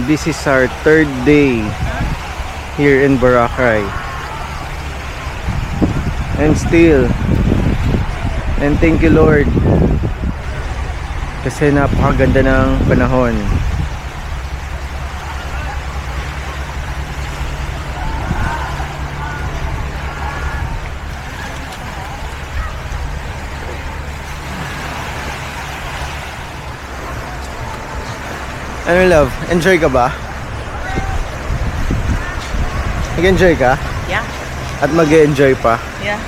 this is our third day here in Boracay. And still, and thank you Lord, kasi napakaganda ng panahon. Ano love? Enjoy ka ba? Nag-enjoy ka? Yeah. At mag-enjoy pa? Yeah.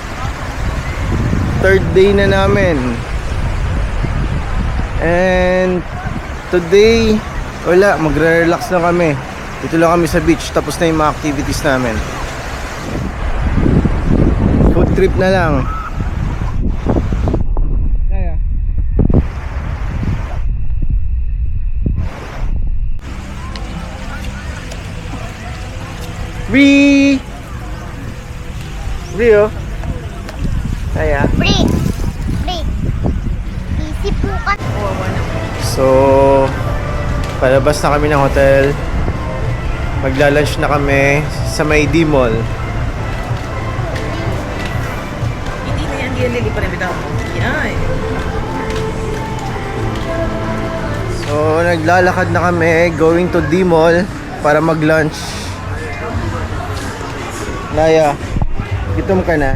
Third day na namin. And today, wala, magre-relax na kami. Dito lang kami sa beach, tapos na yung mga activities namin. Food trip na lang. Free! Free oh. Kaya. Free! Free! Easy po ka. So, palabas na kami ng hotel. Magla-lunch na kami sa may D-Mall. Hindi na yan, hindi pa rin bitaw. Yan. So, naglalakad na kami going to D-Mall para mag-lunch. Laya, gutom ka na?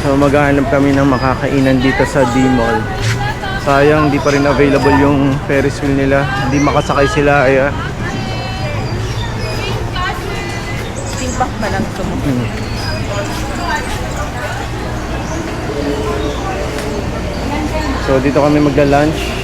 So maghahanap kami ng makakainan dito sa D-Mall. Sayang di pa rin available yung Ferris wheel nila. Hindi makasakay sila ay Simpak ba lang ito mo? So dito kami magla-lunch.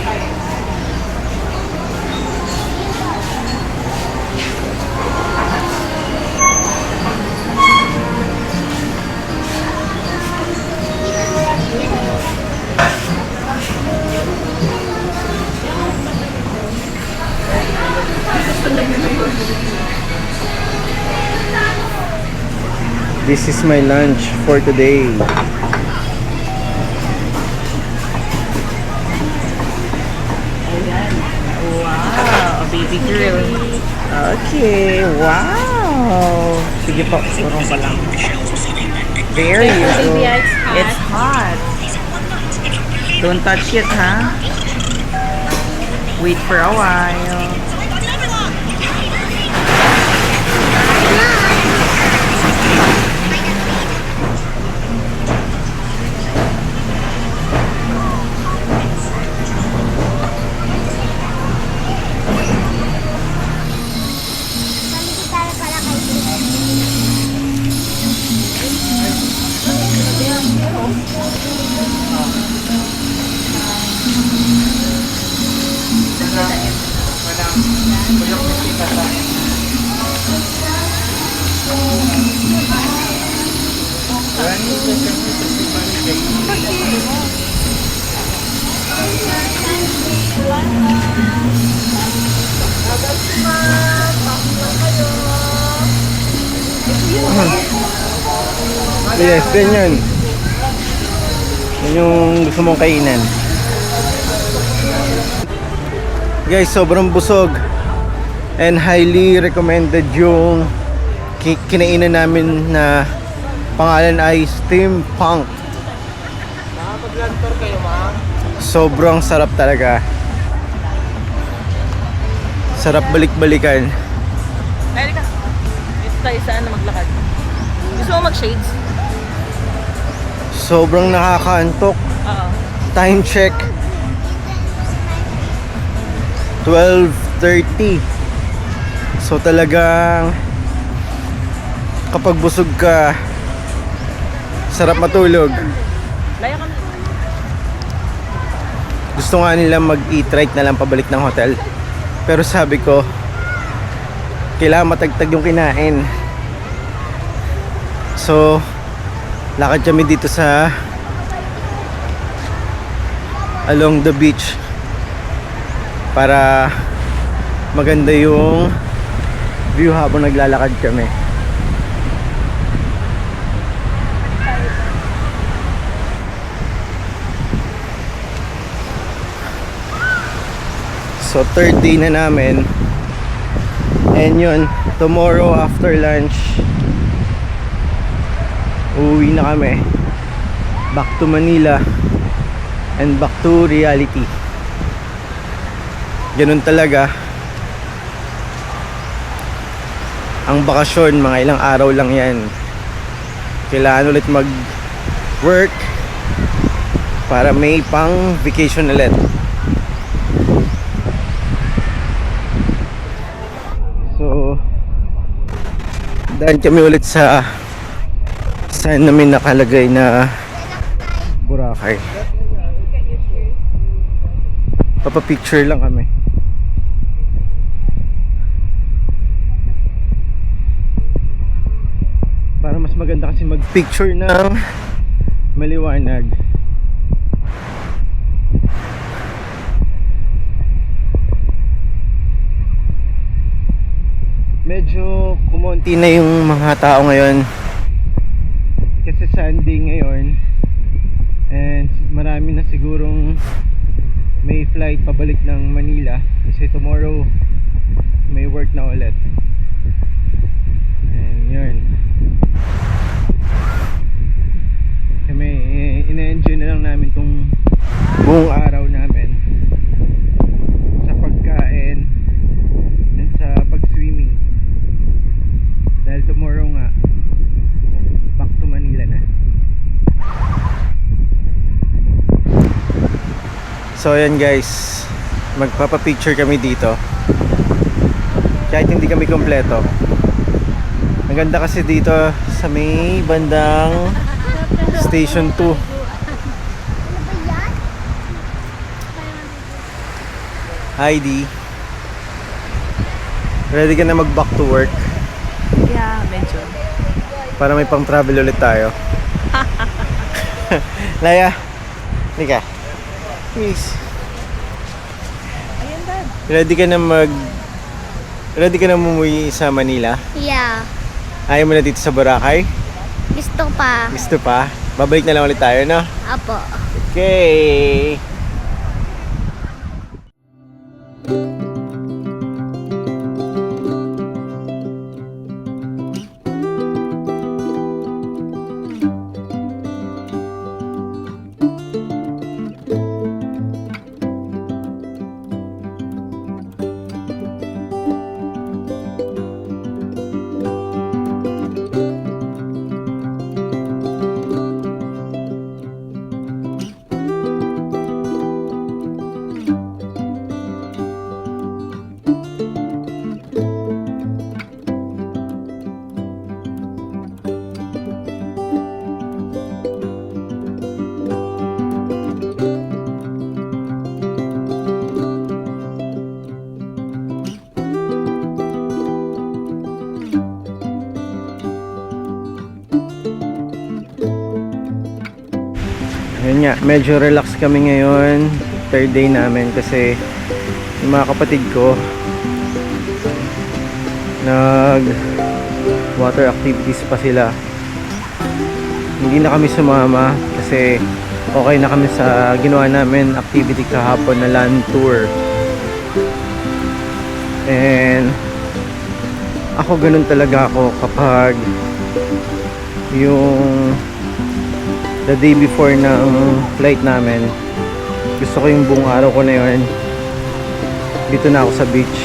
This is my lunch for today. Ayan. Wow, baby girl. Okay, wow. Sige po. Turong pa lang. Very good. It's hot. Don't touch it, huh? Wait for a while. Yes, ganyan. Yan yung gusto mong kainan. Guys, sobrang busog. And highly recommended yung kinainan namin na pangalan ay Steampunk. Makapag-land tour kayo, ma'am? Sobrang sarap talaga. Sarap balik-balikan. Ay, ka. Dito tayo saan na maglakad. Gusto mo mag-shades? Sobrang nakakaantok. Oo. Time check 12:30. So talagang kapag busog ka, sarap matulog. Laya kami. Gusto nga nila mag-eat right na lang pabalik ng hotel. Pero sabi ko, kailangan matagtag yung kinain. So lakad kami dito sa along the beach para maganda yung view habang naglalakad kami. So third day na namin. And yun, tomorrow after lunch uuwi na kami back to Manila and back to reality. Ganun talaga ang bakasyon, mga ilang araw lang yan. Kailangan ulit mag work para may pang vacation ulit. So dahil kami ulit sa saan namin nakalagay na Boracay. Papapicture lang kami. Para mas maganda kasi magpicture ng maliwanag. Medyo kumonti na yung mga tao ngayon kasi Sunday ngayon, and marami na sigurong may flight pabalik ng Manila kasi tomorrow may work na ulit. And yun, kami ina-enjoy na lang namin tong buong araw namin sa pagkain and sa pag-swimming dahil tomorrow nga back to Manila na. So ayan guys, magpapapicture kami dito kahit hindi kami kompleto. Maganda kasi dito sa may bandang Station 2. Heidi, ready ka na mag back to work? Yeah, medyo. Para may pang travel ulit tayo. Laya, hindi ka? Please. Ayan, Dad. Ready ka na umuwi sa Manila? Yeah. Ayaw mo na dito sa Boracay? Gusto pa. Gusto pa? Babalik na lang ulit tayo, no? Apo. Okay. Yun nga, medyo relax kami ngayon. Third day namin kasi yung mga kapatid ko water activities pa sila. Hindi na kami sumama kasi okay na kami sa ginawa namin activity kahapon na land tour. And ako ganun talaga ako kapag yung the day before ng flight namin, gusto ko yung buong araw ko na yun dito na ako sa beach.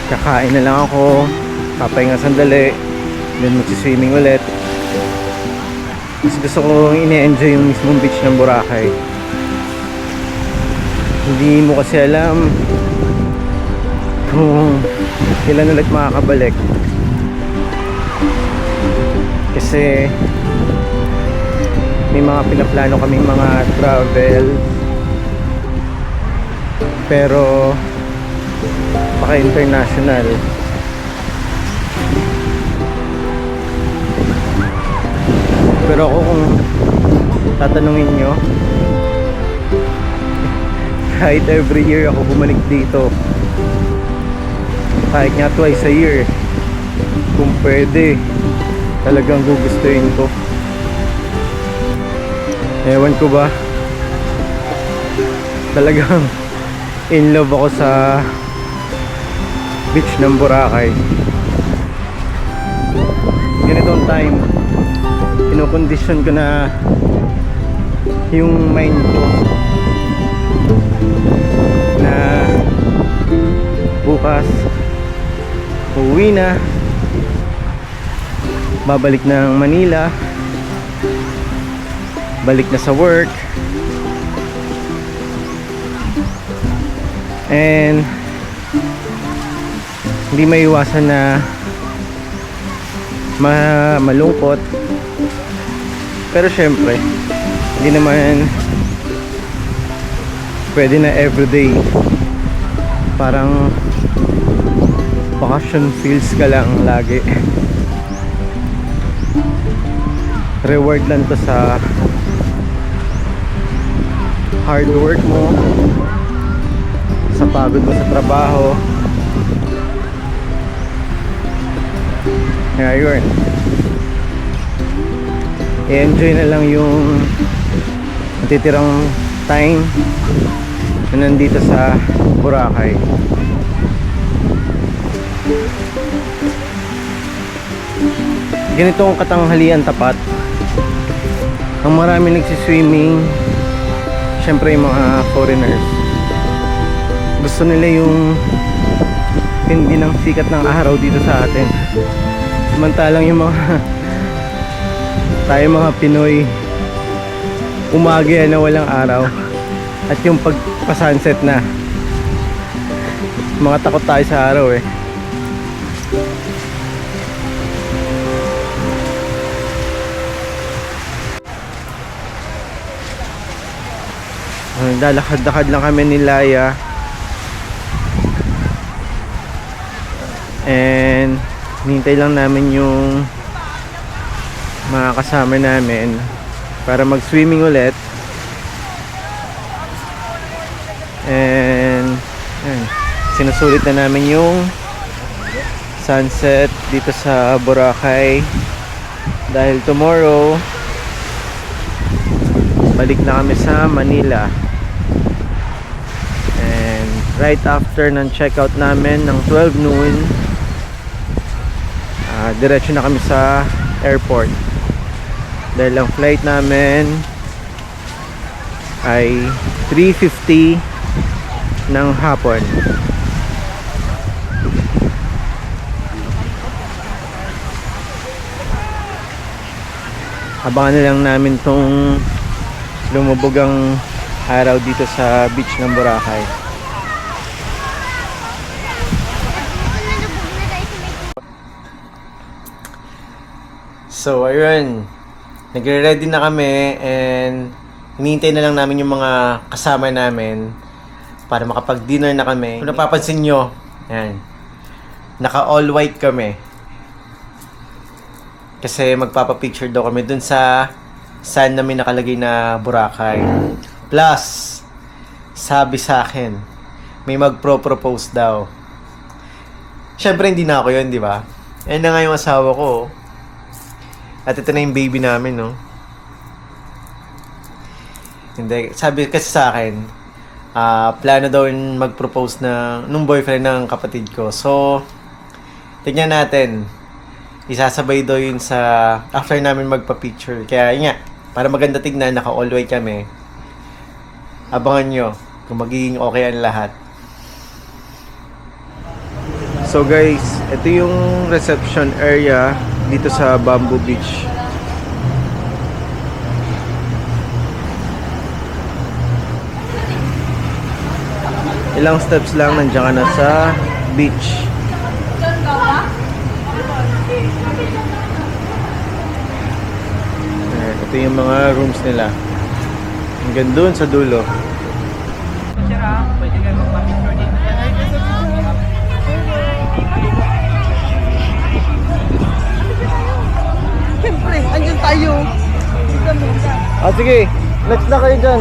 Kakain na lang ako, papahinga sandali, then magsiswimming ulit. Mas gusto ko ini-enjoy yung mismong beach ng Boracay. Hindi mo kasi alam kung kailan ulit makakabalik. Kasi may mga pinaplano kaming mga travel, pero baka international. Pero ako, kung tatanungin nyo, kahit every year ako bumalik dito, kahit nga twice a year, kung pwede, talagang gugustuhin ko. Ewan ko ba, talagang in love ako sa beach ng Boracay. Ganitong time, kinokondisyon ko na yung mind ko na bukas uuwi na, babalik ng Manila, balik na sa work, and hindi maiwasan na malungkot. Pero syempre, hindi naman pwede na everyday. Parang vacation feels ka lang lagi. Reward lang to sa hard work mo, sa pagod mo sa trabaho. Kaya yun, i-enjoy na lang yung natitirang time na nandito sa Boracay. Ganito ang katanghalian tapat, ang marami nagsiswimming. Syempre yung mga foreigners, gusto nila yung hindi ng sikat ng araw dito sa atin. Samantalang yung tayo mga Pinoy, umaga yan na walang araw, at yung pagpa-sunset na, mga takot tayo sa araw eh. Lalakad-lakad lang kami ni Laya, and hinintay lang namin yung mga kasama namin para mag-swimming ulit. And yan, sinusulit na namin yung sunset dito sa Boracay, dahil tomorrow balik na kami sa Manila. And right after ng checkout namin ng 12 noon, diretso na kami sa airport, dahil ang flight namin ay 3:50 ng hapon. Abangan na lang namin tong lumubog ang araw dito sa beach ng Boracay. So ayun, nagre-ready na kami, and hinihintay na lang namin yung mga kasama namin para makapag-dinner na kami. Kung napapansin nyo, yan, naka all white kami kasi magpapapicture daw kami dun sa sign na may nakalagay na Boracay. Plus, sabi sa akin may magpro-propose daw. Siyempre, hindi na ako yun, di ba? Ayun na nga yung asawa ko. At ito na yung baby namin, no? Hindi, sabi kasi sa akin, plano daw yung mag-propose na nung boyfriend ng kapatid ko. So, tignan natin. Isasabay daw yun sa after namin magpa-picture. Kaya yun nga, para maganda tignan, naka-all white kami. Abangan nyo kung magiging okay ang lahat. So guys, ito yung reception area dito sa Bamboo Beach. Ilang steps lang nandiyan ka na sa beach. Ayan, ito yung mga rooms nila. Hanggang doon sa dulo. Siyempre, andyan tayo. Sige, next na kayo dyan.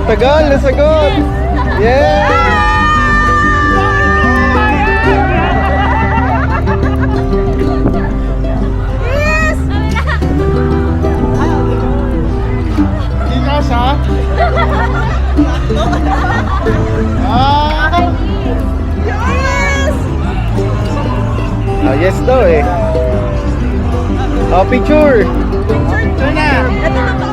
Tagal, nasagot! Yeah! Yes! Ikas ha? Yes! Yes daw eh. Picture! Ito na to.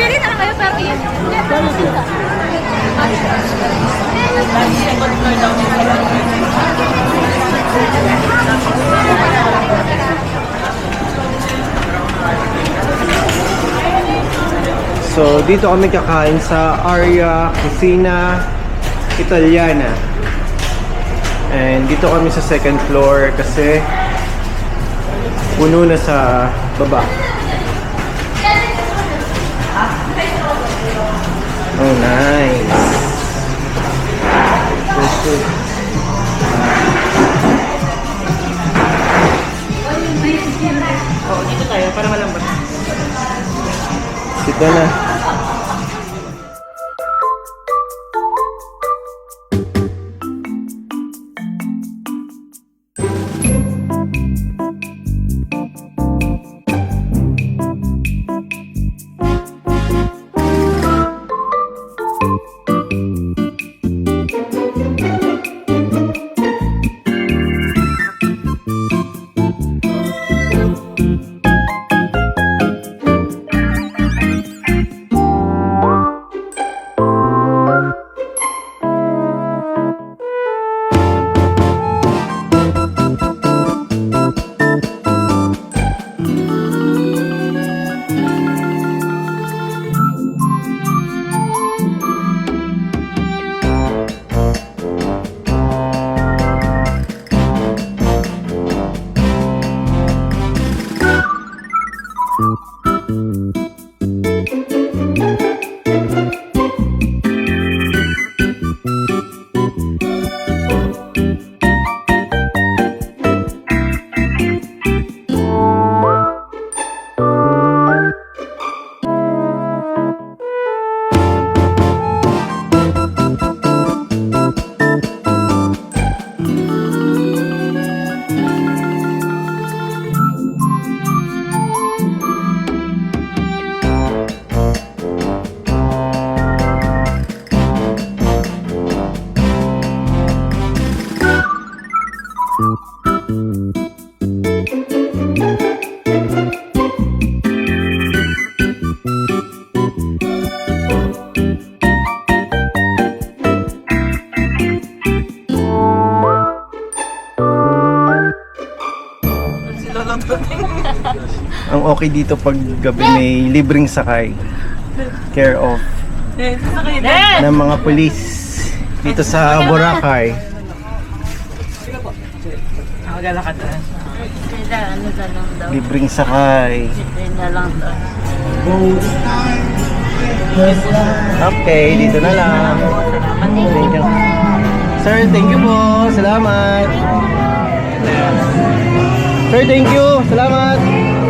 Pili na lang kayo pero yun. So, dito kami kakain sa Aria Cucina Italiana. And dito kami sa second floor kasi puno na sa baba. Oh, nice. Oo, dito tayo para malambot. Dito na. Ang okay dito pag gabi may libreng sakay. Care of ng mga pulis dito sa Boracay. Magalakad na. Ano ka lang daw? Libreng sakay. Na lang daw. Okay, dito na lang. Thank you. Sir, thank you po. Salamat. Sir, thank you. Salamat.